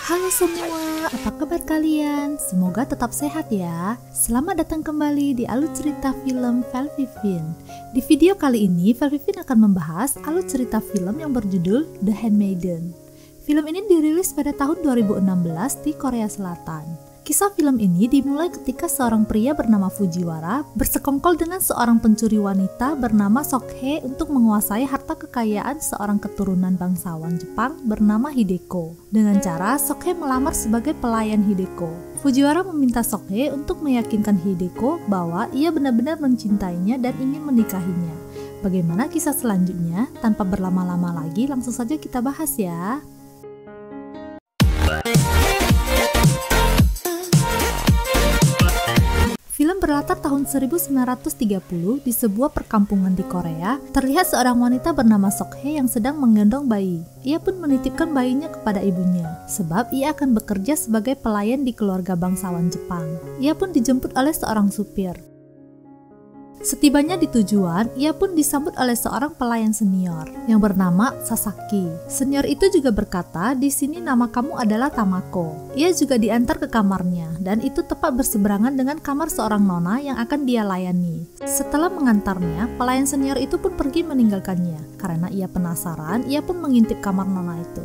Halo semua, apa kabar kalian? Semoga tetap sehat ya. Selamat datang kembali di alur cerita film Velvivin. Di video kali ini, Velvivin akan membahas alur cerita film yang berjudul The Handmaiden. Film ini dirilis pada tahun 2016 di Korea Selatan. Kisah film ini dimulai ketika seorang pria bernama Fujiwara bersekongkol dengan seorang pencuri wanita bernama Sok-hye untuk menguasai harta kekayaan seorang keturunan bangsawan Jepang bernama Hideko. Dengan cara Sok-hye melamar sebagai pelayan Hideko. Fujiwara meminta Sok-hye untuk meyakinkan Hideko bahwa ia benar-benar mencintainya dan ingin menikahinya. Bagaimana kisah selanjutnya? Tanpa berlama-lama lagi, langsung saja kita bahas ya. Film berlatar tahun 1930 di sebuah perkampungan di Korea. Terlihat seorang wanita bernama Sok-hye yang sedang menggendong bayi. Ia pun menitipkan bayinya kepada ibunya, sebab ia akan bekerja sebagai pelayan di keluarga bangsawan Jepang. Ia pun dijemput oleh seorang supir. Setibanya di tujuan, ia pun disambut oleh seorang pelayan senior yang bernama Sasaki. Senior itu juga berkata, "Di sini nama kamu adalah Tamako." Ia juga diantar ke kamarnya, dan itu tepat berseberangan dengan kamar seorang nona yang akan dia layani. Setelah mengantarnya, pelayan senior itu pun pergi meninggalkannya. Karena ia penasaran, ia pun mengintip kamar nona itu.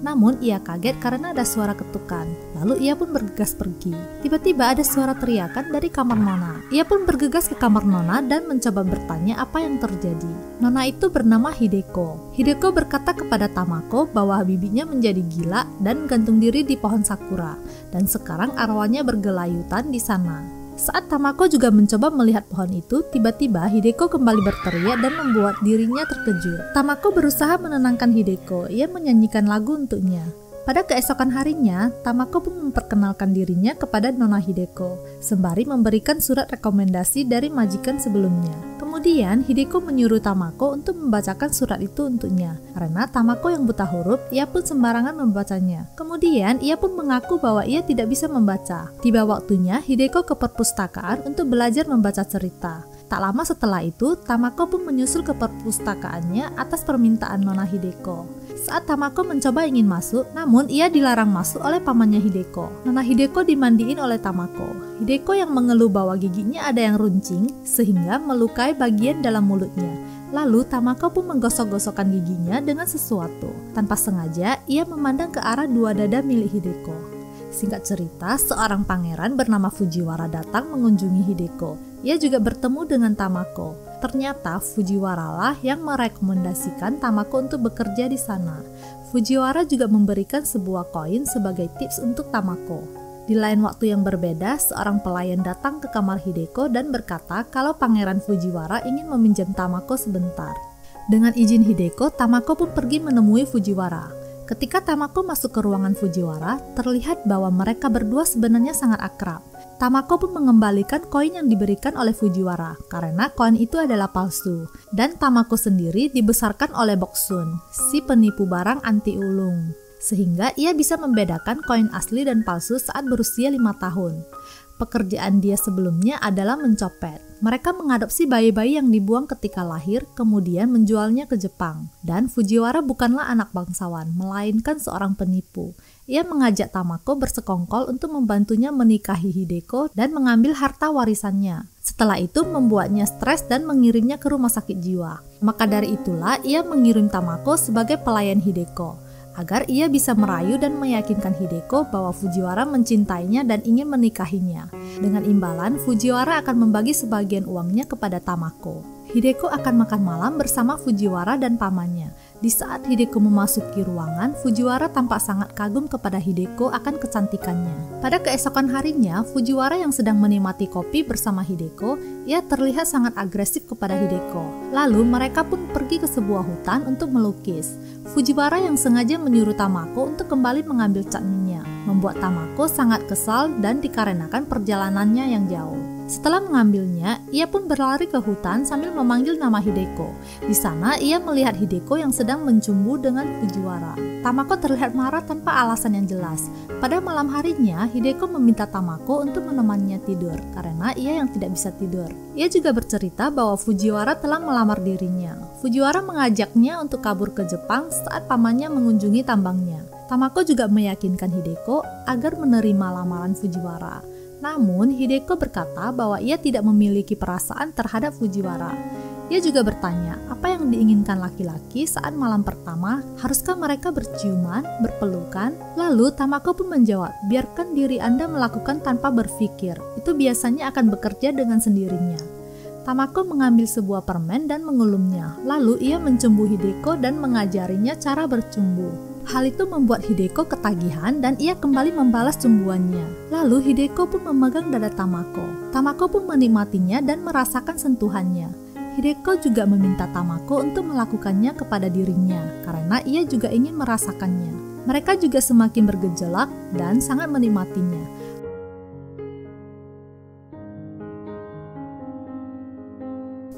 Namun ia kaget karena ada suara ketukan. Lalu ia pun bergegas pergi. Tiba-tiba ada suara teriakan dari kamar nona. Ia pun bergegas ke kamar nona dan mencoba bertanya apa yang terjadi. Nona itu bernama Hideko. Hideko berkata kepada Tamako bahwa bibinya menjadi gila dan gantung diri di pohon sakura. Dan sekarang arwahnya bergelayutan di sana. Saat Tamako juga mencoba melihat pohon itu, tiba-tiba Hideko kembali berteriak dan membuat dirinya terkejut. Tamako berusaha menenangkan Hideko. Ia menyanyikan lagu untuknya. Pada keesokan harinya, Tamako pun memperkenalkan dirinya kepada Nona Hideko, sembari memberikan surat rekomendasi dari majikan sebelumnya. Kemudian, Hideko menyuruh Tamako untuk membacakan surat itu untuknya. Karena Tamako yang buta huruf, ia pun sembarangan membacanya. Kemudian, ia pun mengaku bahwa ia tidak bisa membaca. Tiba waktunya, Hideko ke perpustakaan untuk belajar membaca cerita. Tak lama setelah itu, Tamako pun menyusul ke perpustakaannya atas permintaan Nona Hideko. Saat Tamako mencoba ingin masuk, namun ia dilarang masuk oleh pamannya Hideko. Nona Hideko dimandiin oleh Tamako. Hideko yang mengeluh bahwa giginya ada yang runcing, sehingga melukai bagian dalam mulutnya. Lalu Tamako pun menggosok-gosokkan giginya dengan sesuatu. Tanpa sengaja, ia memandang ke arah dua dada milik Hideko. Singkat cerita, seorang pangeran bernama Fujiwara datang mengunjungi Hideko. Ia juga bertemu dengan Tamako. Ternyata Fujiwara lah yang merekomendasikan Tamako untuk bekerja di sana. Fujiwara juga memberikan sebuah koin sebagai tips untuk Tamako. Di lain waktu yang berbeda, seorang pelayan datang ke kamar Hideko dan berkata kalau Pangeran Fujiwara ingin meminjam Tamako sebentar. Dengan izin Hideko, Tamako pun pergi menemui Fujiwara. Ketika Tamako masuk ke ruangan Fujiwara, terlihat bahwa mereka berdua sebenarnya sangat akrab. Tamako pun mengembalikan koin yang diberikan oleh Fujiwara karena koin itu adalah palsu. Dan Tamako sendiri dibesarkan oleh Boksun, si penipu barang anti ulung. Sehingga ia bisa membedakan koin asli dan palsu saat berusia 5 tahun. Pekerjaan dia sebelumnya adalah mencopet. Mereka mengadopsi bayi-bayi yang dibuang ketika lahir, kemudian menjualnya ke Jepang. Dan Fujiwara bukanlah anak bangsawan, melainkan seorang penipu. Ia mengajak Tamako bersekongkol untuk membantunya menikahi Hideko dan mengambil harta warisannya. Setelah itu membuatnya stres dan mengirimnya ke rumah sakit jiwa. Maka dari itulah ia mengirim Tamako sebagai pelayan Hideko, agar ia bisa merayu dan meyakinkan Hideko bahwa Fujiwara mencintainya dan ingin menikahinya. Dengan imbalan, Fujiwara akan membagi sebagian uangnya kepada Tamako. Hideko akan makan malam bersama Fujiwara dan pamannya. Di saat Hideko memasuki ruangan, Fujiwara tampak sangat kagum kepada Hideko akan kecantikannya. Pada keesokan harinya, Fujiwara yang sedang menikmati kopi bersama Hideko, ia terlihat sangat agresif kepada Hideko. Lalu mereka pun pergi ke sebuah hutan untuk melukis. Fujiwara yang sengaja menyuruh Tamako untuk kembali mengambil cat minyak, membuat Tamako sangat kesal dan dikarenakan perjalanannya yang jauh. Setelah mengambilnya, ia pun berlari ke hutan sambil memanggil nama Hideko. Di sana, ia melihat Hideko yang sedang mencumbu dengan Fujiwara. Tamako terlihat marah tanpa alasan yang jelas. Pada malam harinya, Hideko meminta Tamako untuk menemaninya tidur, karena ia yang tidak bisa tidur. Ia juga bercerita bahwa Fujiwara telah melamar dirinya. Fujiwara mengajaknya untuk kabur ke Jepang saat pamannya mengunjungi tambangnya. Tamako juga meyakinkan Hideko agar menerima lamaran Fujiwara. Namun, Hideko berkata bahwa ia tidak memiliki perasaan terhadap Fujiwara. Ia juga bertanya, apa yang diinginkan laki-laki saat malam pertama? Haruskah mereka berciuman, berpelukan? Lalu, Tamako pun menjawab, biarkan diri Anda melakukan tanpa berpikir. Itu biasanya akan bekerja dengan sendirinya. Tamako mengambil sebuah permen dan mengulumnya. Lalu, ia mencumbu Hideko dan mengajarinya cara bercumbu. Hal itu membuat Hideko ketagihan dan ia kembali membalas cumbuannya. Lalu Hideko pun memegang dada Tamako. Tamako pun menikmatinya dan merasakan sentuhannya. Hideko juga meminta Tamako untuk melakukannya kepada dirinya karena ia juga ingin merasakannya. Mereka juga semakin bergejolak dan sangat menikmatinya.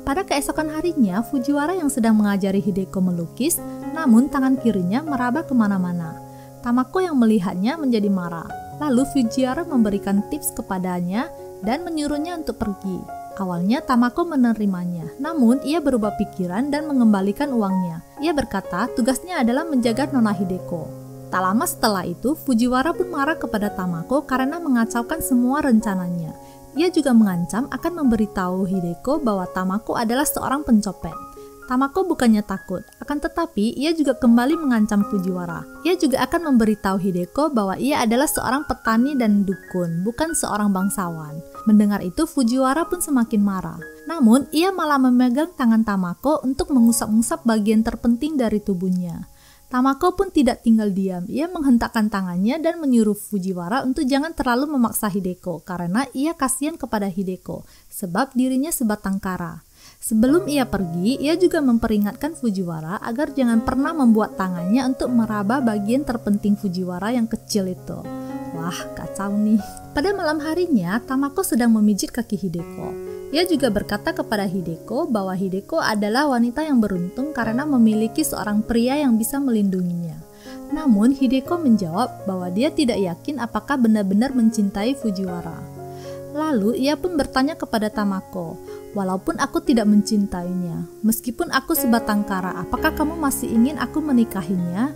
Pada keesokan harinya, Fujiwara yang sedang mengajari Hideko melukis, namun tangan kirinya meraba kemana-mana. Tamako yang melihatnya menjadi marah. Lalu Fujiwara memberikan tips kepadanya dan menyuruhnya untuk pergi. Awalnya Tamako menerimanya, namun ia berubah pikiran dan mengembalikan uangnya. Ia berkata tugasnya adalah menjaga Nona Hideko. Tak lama setelah itu, Fujiwara pun marah kepada Tamako karena mengacaukan semua rencananya. Ia juga mengancam akan memberitahu Hideko bahwa Tamako adalah seorang pencopet. Tamako bukannya takut, akan tetapi ia juga kembali mengancam Fujiwara. Ia juga akan memberitahu Hideko bahwa ia adalah seorang petani dan dukun, bukan seorang bangsawan. Mendengar itu, Fujiwara pun semakin marah. Namun, ia malah memegang tangan Tamako untuk mengusap-ngusap bagian terpenting dari tubuhnya. Tamako pun tidak tinggal diam, ia menghentakkan tangannya dan menyuruh Fujiwara untuk jangan terlalu memaksa Hideko karena ia kasihan kepada Hideko sebab dirinya sebatang kara. Sebelum ia pergi, ia juga memperingatkan Fujiwara agar jangan pernah membuat tangannya untuk meraba bagian terpenting Fujiwara yang kecil itu. Wah, kacau nih. Pada malam harinya, Tamako sedang memijit kaki Hideko. Ia juga berkata kepada Hideko bahwa Hideko adalah wanita yang beruntung karena memiliki seorang pria yang bisa melindunginya. Namun Hideko menjawab bahwa dia tidak yakin apakah benar-benar mencintai Fujiwara. Lalu ia pun bertanya kepada Tamako, walaupun aku tidak mencintainya, meskipun aku sebatang kara, apakah kamu masih ingin aku menikahinya?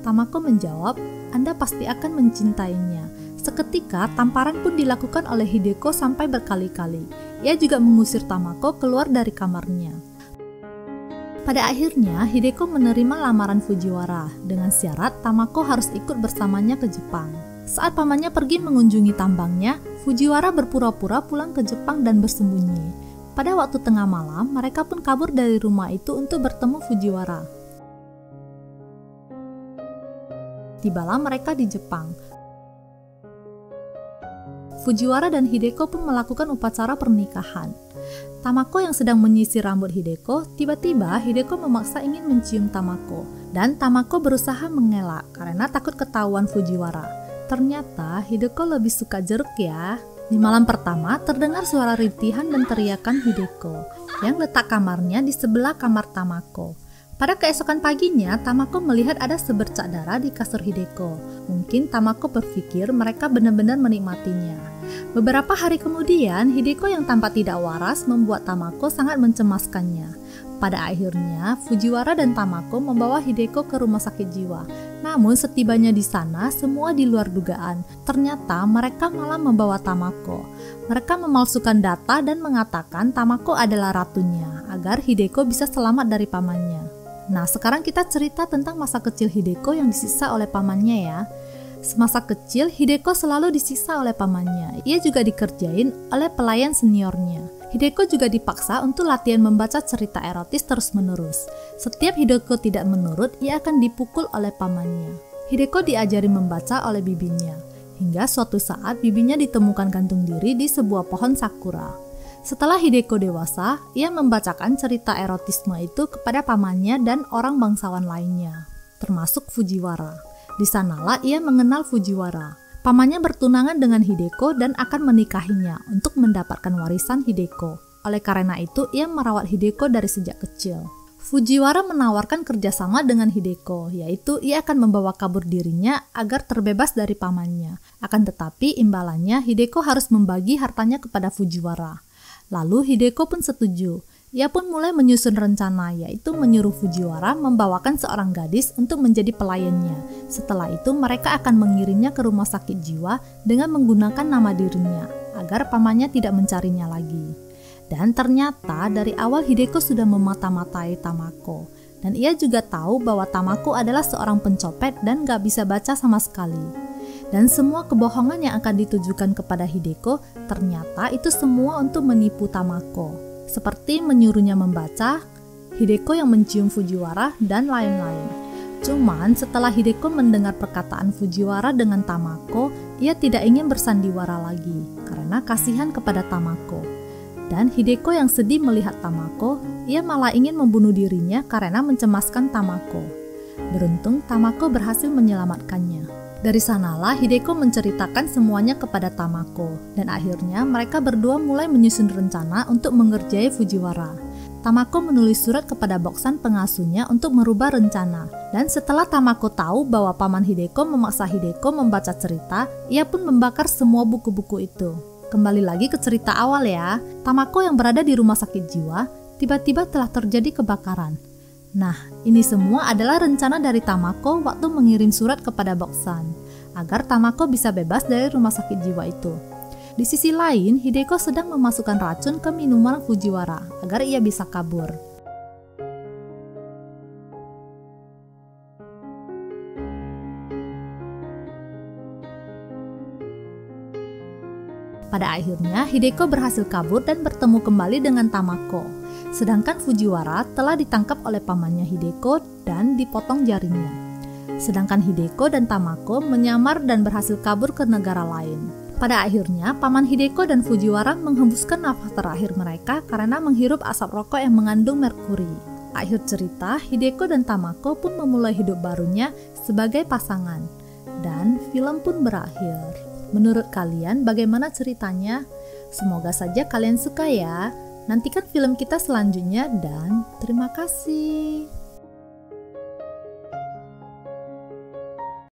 Tamako menjawab, Anda pasti akan mencintainya. Seketika, tamparan pun dilakukan oleh Hideko sampai berkali-kali. Ia juga mengusir Tamako keluar dari kamarnya. Pada akhirnya, Hideko menerima lamaran Fujiwara dengan syarat Tamako harus ikut bersamanya ke Jepang. Saat pamannya pergi mengunjungi tambangnya, Fujiwara berpura-pura pulang ke Jepang dan bersembunyi. Pada waktu tengah malam, mereka pun kabur dari rumah itu untuk bertemu Fujiwara. Tibalah mereka di Jepang. Fujiwara dan Hideko pun melakukan upacara pernikahan. Tamako yang sedang menyisir rambut Hideko, tiba-tiba Hideko memaksa ingin mencium Tamako, dan Tamako berusaha mengelak karena takut ketahuan Fujiwara. Ternyata Hideko lebih suka jeruk ya. Di malam pertama terdengar suara rintihan dan teriakan Hideko yang letak kamarnya di sebelah kamar Tamako. Pada keesokan paginya, Tamako melihat ada sebercak darah di kasur Hideko. Mungkin Tamako berpikir mereka benar-benar menikmatinya. Beberapa hari kemudian, Hideko yang tampak tidak waras membuat Tamako sangat mencemaskannya. Pada akhirnya, Fujiwara dan Tamako membawa Hideko ke rumah sakit jiwa. Namun setibanya di sana, semua di luar dugaan. Ternyata mereka malah membawa Tamako. Mereka memalsukan data dan mengatakan Tamako adalah ratunya, agar Hideko bisa selamat dari pamannya. Nah, sekarang kita cerita tentang masa kecil Hideko yang disiksa oleh pamannya ya. Semasa kecil, Hideko selalu disiksa oleh pamannya. Ia juga dikerjain oleh pelayan seniornya. Hideko juga dipaksa untuk latihan membaca cerita erotis terus-menerus. Setiap Hideko tidak menurut, ia akan dipukul oleh pamannya. Hideko diajari membaca oleh bibinya. Hingga suatu saat, bibinya ditemukan gantung diri di sebuah pohon sakura. Setelah Hideko dewasa, ia membacakan cerita erotisme itu kepada pamannya dan orang bangsawan lainnya, termasuk Fujiwara. Di sanalah ia mengenal Fujiwara. Pamannya bertunangan dengan Hideko dan akan menikahinya untuk mendapatkan warisan Hideko. Oleh karena itu, ia merawat Hideko dari sejak kecil. Fujiwara menawarkan kerjasama dengan Hideko, yaitu ia akan membawa kabur dirinya agar terbebas dari pamannya. Akan tetapi, imbalannya Hideko harus membagi hartanya kepada Fujiwara. Lalu Hideko pun setuju. Ia pun mulai menyusun rencana, yaitu menyuruh Fujiwara membawakan seorang gadis untuk menjadi pelayannya. Setelah itu mereka akan mengirimnya ke rumah sakit jiwa dengan menggunakan nama dirinya, agar pamannya tidak mencarinya lagi. Dan ternyata dari awal Hideko sudah memata-matai Tamako. Dan ia juga tahu bahwa Tamako adalah seorang pencopet dan gak bisa baca sama sekali. Dan semua kebohongan yang akan ditujukan kepada Hideko ternyata itu semua untuk menipu Tamako. Seperti menyuruhnya membaca, Hideko yang mencium Fujiwara, dan lain-lain. Cuman setelah Hideko mendengar perkataan Fujiwara dengan Tamako, ia tidak ingin bersandiwara lagi karena kasihan kepada Tamako. Dan Hideko yang sedih melihat Tamako, ia malah ingin membunuh dirinya karena mencemaskan Tamako. Beruntung Tamako berhasil menyelamatkannya. Dari sanalah Hideko menceritakan semuanya kepada Tamako, dan akhirnya mereka berdua mulai menyusun rencana untuk mengerjai Fujiwara. Tamako menulis surat kepada Boksan pengasuhnya untuk merubah rencana, dan setelah Tamako tahu bahwa paman Hideko memaksa Hideko membaca cerita, ia pun membakar semua buku-buku itu. Kembali lagi ke cerita awal ya, Tamako yang berada di rumah sakit jiwa, tiba-tiba telah terjadi kebakaran. Nah, ini semua adalah rencana dari Tamako waktu mengirim surat kepada Boksan, agar Tamako bisa bebas dari rumah sakit jiwa itu. Di sisi lain, Hideko sedang memasukkan racun ke minuman Fujiwara, agar ia bisa kabur. Pada akhirnya, Hideko berhasil kabur dan bertemu kembali dengan Tamako. Sedangkan Fujiwara telah ditangkap oleh pamannya Hideko dan dipotong jarinya. Sedangkan Hideko dan Tamako menyamar dan berhasil kabur ke negara lain. Pada akhirnya, paman Hideko dan Fujiwara menghembuskan nafas terakhir mereka karena menghirup asap rokok yang mengandung merkuri. Akhir cerita, Hideko dan Tamako pun memulai hidup barunya sebagai pasangan. Dan film pun berakhir. Menurut kalian bagaimana ceritanya? Semoga saja kalian suka ya. Nantikan film kita selanjutnya dan terima kasih.